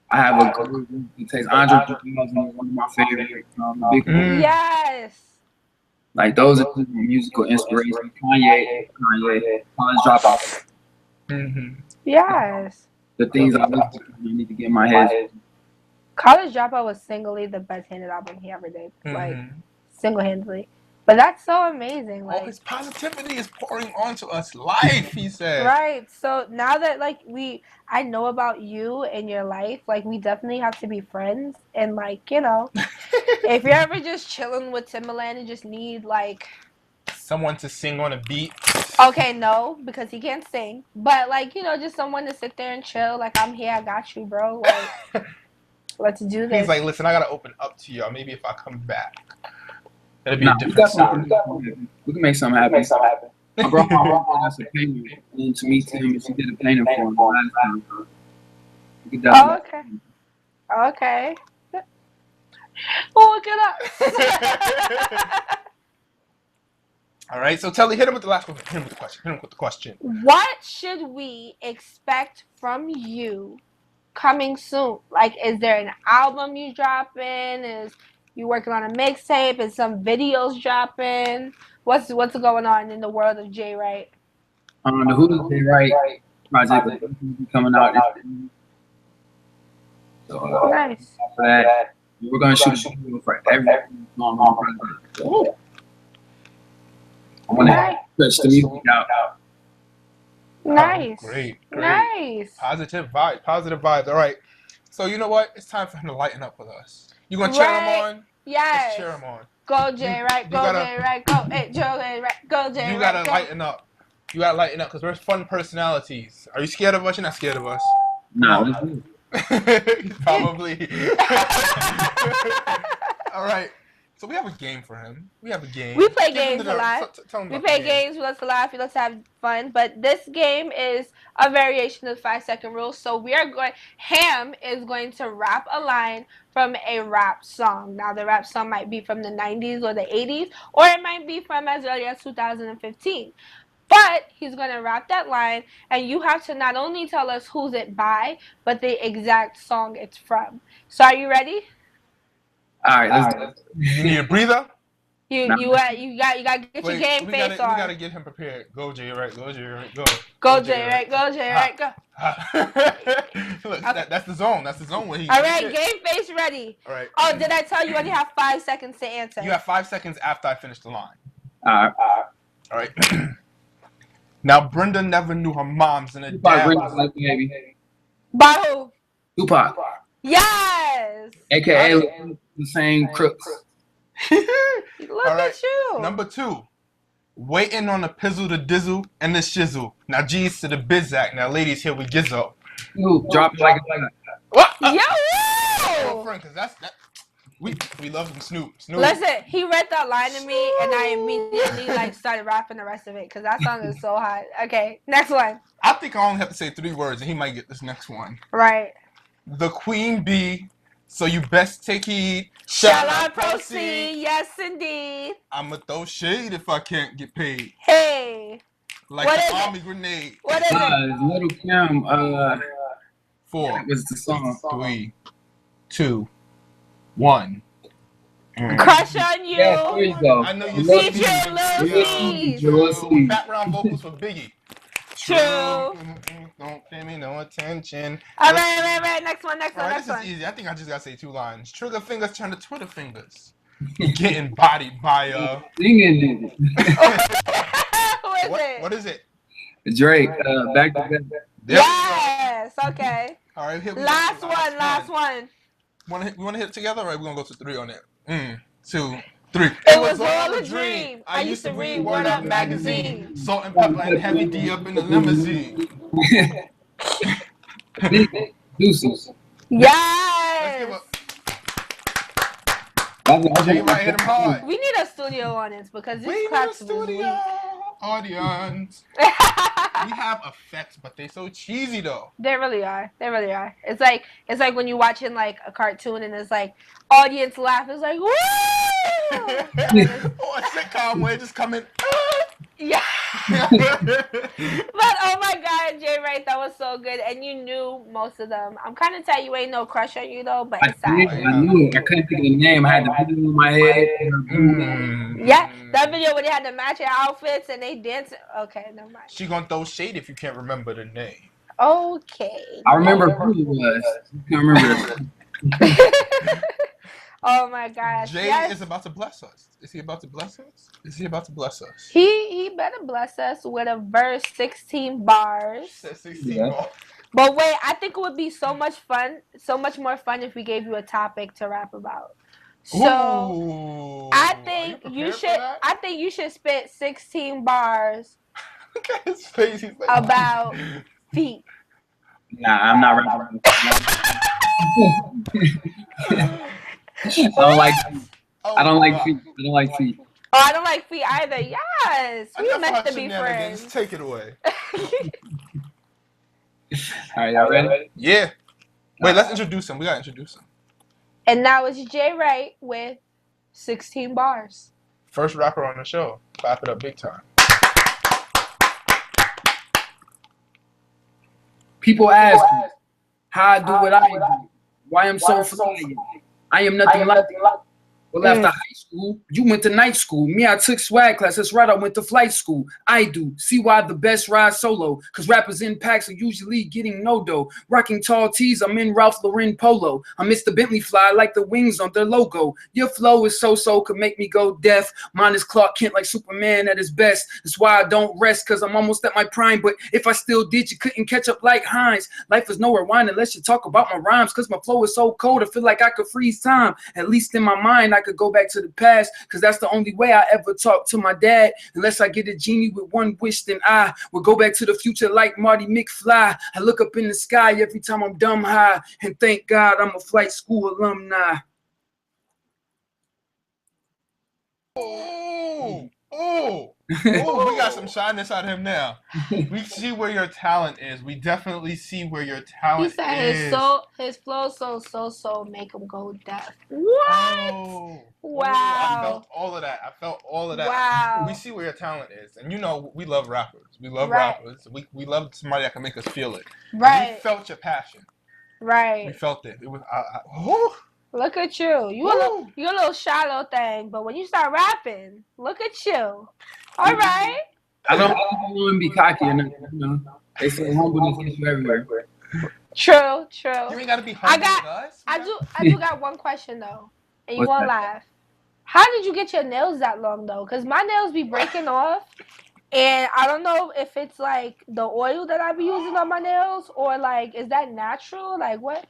I have a group. It takes Andre 3000, one of my favorite. Yes. Like, those are musical inspirations. Kanye, College Dropout. Yes. The things I need to get in my head. College Dropout was singly the best handed album he ever did. Like, single-handedly. But that's so amazing. All his positivity is pouring onto us. Life, he said. Right. So now that I know about you and your life, we definitely have to be friends. And if you're ever just chilling with Timbaland and just need someone to sing on a beat. Okay, no, because he can't sing. But just someone to sit there and chill. I'm here, I got you, bro. Let's do this. He's like, listen, I gotta open up to y'all. Maybe if I come back, it'll be a different story. We can make something happen. I brought my mom as a painter and to meet him, and she did a painting for him last time. Oh, okay. Okay. Look it up. All right, so Telly, hit him with the last one. Hit him with the question. What should we expect from you coming soon? Is there an album you dropping? Is you working on a mixtape? Is some videos dropping? What's going on in the world of J Wright? The Who's J Wright project will be coming out. So, nice. After that, we're gonna shoot a video for every song. I want to push the music out. Nice. Oh, great. Nice. Positive vibes. All right. So you know what? It's time for him to lighten up with us. You gonna cheer him on? Yes. Let's cheer him on. Go J Wright. Go J Wright. Go J Wright. Go J Wright. You gotta lighten up. You gotta lighten up because we're fun personalities. Are you scared of us? You're not scared of us. No. Probably. All right. So we have a game for him. We play games a lot. We play games. We like to laugh. We like to have fun. But this game is a variation of the 5-second rule. So Ham is going to rap a line from a rap song. Now the rap song might be from the 90s or the 80s, or it might be from as early as 2015. But he's going to rap that line, and you have to not only tell us who's it by, but the exact song it's from. So are you ready? All right, let's do it. You need a breather? You gotta get your game face on. We gotta get him prepared. Go J Wright, go J Wright, go. Go J Wright, go J Wright, go. Look, that's the zone. That's the zone where he. All right, game face ready. All right. Oh, did I tell you only have 5 seconds to answer? You have 5 seconds after I finish the line. All right. Now Brenda never knew her mom's and her dad. By who? Tupac. Yes. AKA the same crooks. Look at you. Number 2. Waiting on the pizzle to dizzle and the shizzle. Now G's to the Bizac. Now ladies, here we gizzo. Drop it like what? Yo! Friend, cause that's that. We love him, Snoop. Listen, he read that line to me, and I immediately started rapping the rest of it because that song is so hot. Okay, next one. I think I only have to say 3 words, and he might get this next one. Right. The queen bee, so you best take heed. Shall I proceed? Yes, indeed. I'ma throw shade if I can't get paid. Hey. Like an army grenade. What is it? Little Kim. 4. That was the song. 3, 2, 1. Crush on you. Yeah, there you go. I know you see Lil background vocals for Biggie. True. Don't pay me no attention. All right. Next one. This is easy. I think I just gotta say 2 lines. Trigger fingers turn to Twitter fingers. Getting bodied by Singing. What is it? Drake. Back to back. Yes. Okay. All right. Here we last go. Last one. We wanna hit it together, or are we gonna go to 3 on it? 2, 3. It was all a dream. I used to read Word Up magazine. Salt and pepper and heavy D up in the limousine. Deuces. Yes. Jay might hit him hard. We need a studio audience because this class was weak. Audience. We have effects, but they're so cheesy though. They really are. It's like when you're watching a cartoon and it's audience laugh. It's like woo. Or a sitcom where it just come in. Yeah. But oh my God, J Wright, that was so good, and you knew most of them. I'm kind of sad you ain't no crush on you though, but it's sad. I knew it. I couldn't think of the name. I had the video in my head. Yeah, that video where they had to match their outfits and they dancing. Okay, never mind. She gonna throw shade if you can't remember the name. Okay. I remember who it was. I can't remember. Oh my gosh. Jay is about to bless us. Is he about to bless us? Is he about to bless us? He better bless us with a verse 16 bars. 16 bars. But wait, I think it would be so much more fun if we gave you a topic to rap about. So ooh, I think you should spit 16 bars Look at his face. He's like, about feet. Nah, I'm not rapping. I don't like feet. I don't like feet. I don't like feet. Oh, I don't like feet either. Yes, we meant to be friends. Take it away. All right, y'all ready? Yeah. Wait, let's introduce him. We gotta introduce him. And now it's Jay Wright with 16 bars. First rapper on the show. Clap it up big time. People ask me how I do what I do, why I'm so fly. I am nothing like that. Well, after high school, you went to night school. Me, I took swag class. That's right, I went to flight school. I do. See why the best ride solo. Because rappers in packs are usually getting no dough. Rocking tall tees, I'm in Ralph Lauren polo. I miss the Bentley fly like the wings on their logo. Your flow is so-so, could make me go deaf. Mine is Clark Kent like Superman at his best. That's why I don't rest, because I'm almost at my prime. But if I still did, you couldn't catch up like Hines. Life is nowhere wine unless you talk about my rhymes. Because my flow is so cold, I feel like I could freeze time. At least in my mind, I could go back to the past, because that's the only way I ever talk to my dad. Unless I get a genie with one wish, then I will go back to the future like Marty McFly. I look up in the sky every time I'm dumb high, and thank God I'm a flight school alumni. Oh, we got some shyness out of him now. We see where your talent is. We definitely see where your talent is. He said his flow so make him go deaf. What? Oh, wow. I felt all of that. Wow. We see where your talent is. And you know, we love rappers. We love rappers. We love somebody that can make us feel it. Right. And we felt your passion. Right. We felt it. It was Look at you. You a little shallow thing, but when you start rapping, look at you. All right. I don't want to be cocky or nothing, you know. They say humbleness gets you everywhere. True. You ain't gotta be humble with us. I do got one question though, and you won't laugh. How did you get your nails that long though? Cause my nails be breaking off, and I don't know if it's like the oil that I be using on my nails, or like is that natural? Like what?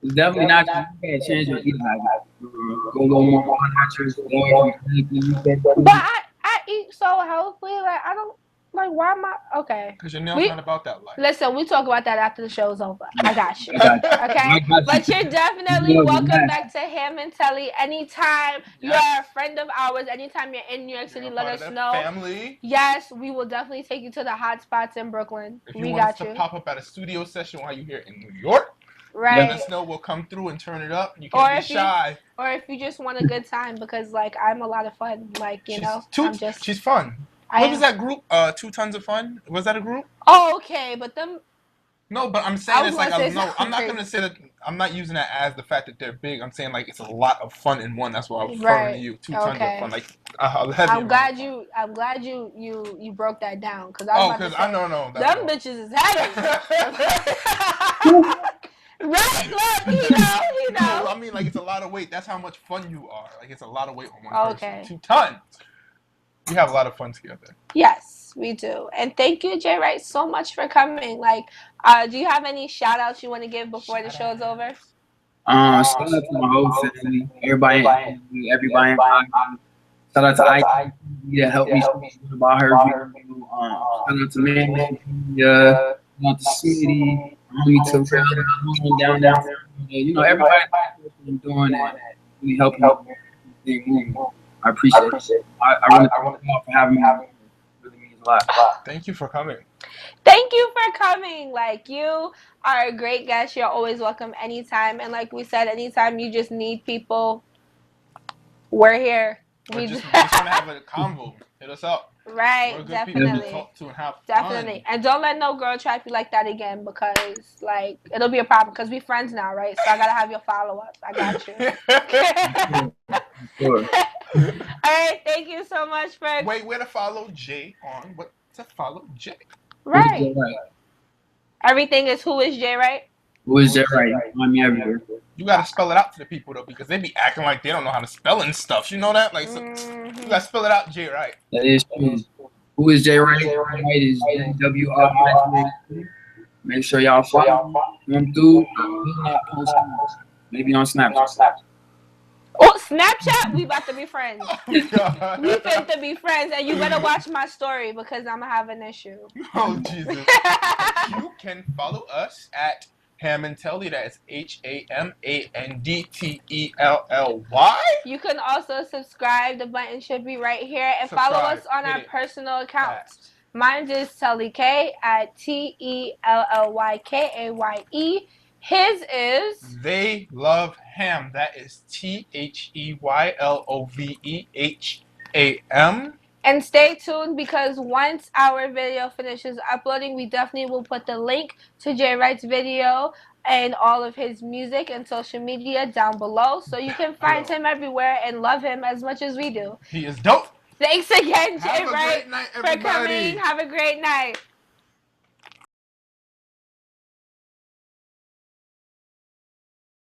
It's definitely not. You can't change your eating habits. Go a little more natural. But I eat so healthy. Like I don't like why am I okay? Because your nails not about that life. Listen, we talk about that after the show's over. I got you. Okay? But you're definitely welcome back to HamandTelly anytime you're a friend of ours. Anytime you're in New York City, let us know. Family. Yes, we will definitely take you to the hot spots in Brooklyn. If you want us to pop up at a studio session while you're here in New York, let us know. We'll come through and turn it up. You can't be shy. Or if you just want a good time, because like I'm a lot of fun. Like she's fun. What was that group? 2 Tons of Fun. Was that a group? Oh, okay, but them. No, but I'm saying it's like I'm not gonna say that. I'm not using that as the fact that they're big. I'm saying like it's a lot of fun in one. That's why I was referring to you. 2 Tons of Fun. Like I'm glad you broke that down because I know them bitches is heavy. Right, look, you know. I mean, like it's a lot of weight. That's how much fun you are. Like it's a lot of weight on one person. 2 tons. We have a lot of fun together. Yes, we do. And thank you, Jay Wright, so much for coming. Like, do you have any shout outs you want to give before the show's over? Shout out to my whole family, everybody. Shout out to Ike that helped me about her. Shout out to Man. Shout out to Sweetie. Homie Terrell down there. You know, everybody doing that. Really helping me. I appreciate it. I really thank you for having me. It really means a lot. Thank you for coming. Thank you for coming. Like, you are a great guest. You're always welcome anytime. And like we said, anytime you just need people, we're here. We just want to have a convo. Hit us up. Right, we're good definitely. People to talk to and have definitely. Fun. And don't let no girl trap you like that again, because like it'll be a problem because we friends now, right? So I gotta have your follow-ups. I got you. Sure. All right, thank you so much for. Wait, where to follow Jay on? What to follow Jay? Right. Everything is Who is Jay, right? Who is Jay Wright? Find me everywhere. You gotta spell it out to the people though, because they be acting like they don't know how to spell and stuff. You know that? Like, so, you gotta spell it out, Jay Wright. That is true. Who is Jay Wright? Jay Wright is JWR. Make sure y'all follow him through. Maybe on Snapchat. Oh, Snapchat, we about to be friends. We fit to be friends, and you better watch my story because I'm gonna have an issue. Oh Jesus! You can follow us at HamandTelly. That's HamandTelly. You can also subscribe. The button should be right here, and follow us on our personal accounts. Mine is Telly K at TELLYKAYE. His is They Love Ham. That is THEYLOVEHAM. And stay tuned because once our video finishes uploading, we definitely will put the link to Jay Wright's video and all of his music and social media down below, so you can find him everywhere and love him as much as we do. He is dope. Thanks again, Jay Wright, for coming. Have a great night.